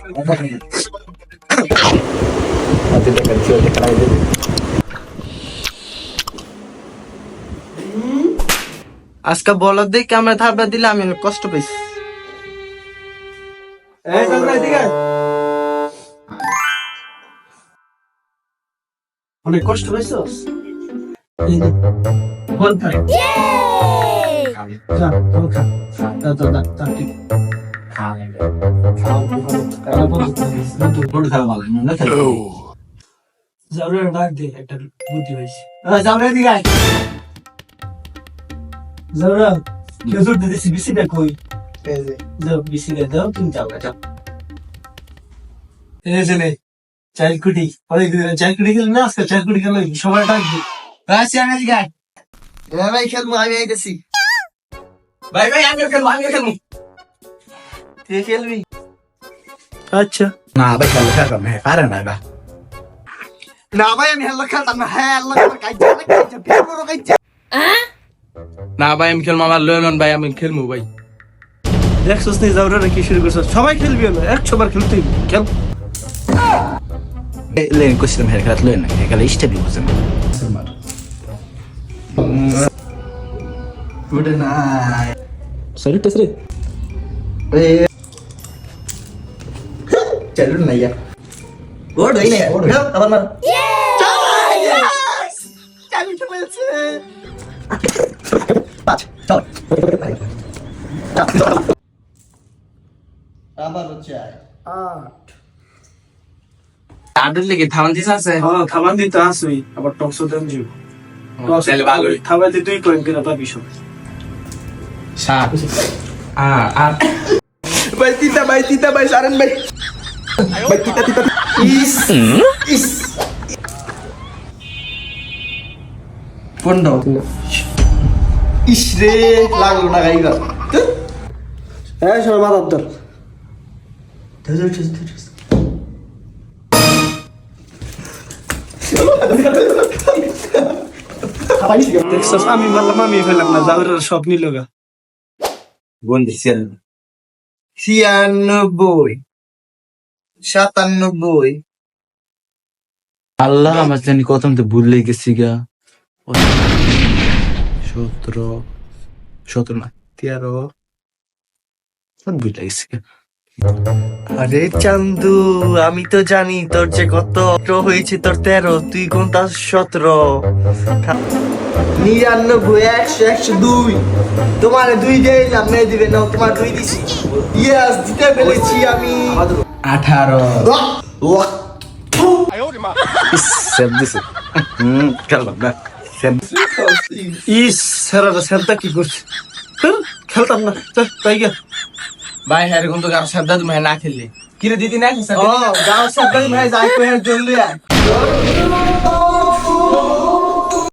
আজকে বলার দিকে ক্যামেরা থাপড়া দিলে আমি অনেক কষ্ট পেয়েছি। অনেক কষ্ট পেয়েছ ডাক দে, একটা বুদ্ধি হয়েছে। খেজুর দিতেছি, বিসিটা কই? যাও বিসিটা দাও, তুমি যাও যাও। চাইল্ডকুটি অনেকদিন চাইল্ডকুটি খেলি না, আজকে চাইল্ডকুটি খেলে সবাই ডাকবি। ভাই খেলবো, আমি আইতেছি। ভাই আমিও খেলবো, তুই খেলবি? আচ্ছা না ভাই খেলতাম না, পারে না ভাই। না ভাই আমি হেল্লা খেলতাম না। হ্যাঁ আল্লাহ কাইজা না ভাই আমি খেলবো, আমার লয়ন ভাই আমি খেলবো ভাই। দেখছস নি যাওরা কি শুরু করছস? সবাই খেলবি না, 100 বার খেলতে খেল। লেন কইছিলাম হের খেলা লইন না, খেলা স্টেপই বুঝেন না। ওটা না সরি তো সরি চলো না ইয়া ওড হই না ওড আবার মার। চালু চলেছে পাঁচ চল আবার হচ্ছে 8 আডুর লেগে থামান দিস আছে। হ্যাঁ খাবার দিতে আসবি, আবার টকশো দেন জিও তাহলে ভালোই। খাবার দিতে 2 পয়েন্ট কিনা পাবি সব। 7 8 ভাই তিতা ভাই সারেন ভাই ভাই তিতা ইস ইস 15 ইস রে লাগলো না গাইবা। হ্যাঁ সবাই মাথার ধর দেখছস আমি বললাম আমি ফেলাম না, যাওয়ার সব নিল গা। বন্ধু 96 97 আল্লাহ আমার জানি কত আমি তো ভুলে গেছি গা। 17 না 13 সব ভুলে গেছি গা। আরে চান্দু আমি তো জানি তোর যে কত হয়েছে, তোর 13, তুই কোনটা 17। 99 100 102 তোমার 2 দিলাম, মেয়ে দিবে না, তোমার 2 দিছি। ইয়েস দিতে পেরেছি আমি। 18 সেভ দিছে খেললাম না সেভ ইস সেরাটা সেলটা কি করছে? খেলতাম না, চল তাই গা। ভাই হ্যাঁ এরকম তো গাও সাবধান তুমি না খেললে কিরে দিদি না ও গাঁও সাবধান ভাই যাই কই জলদি আয়।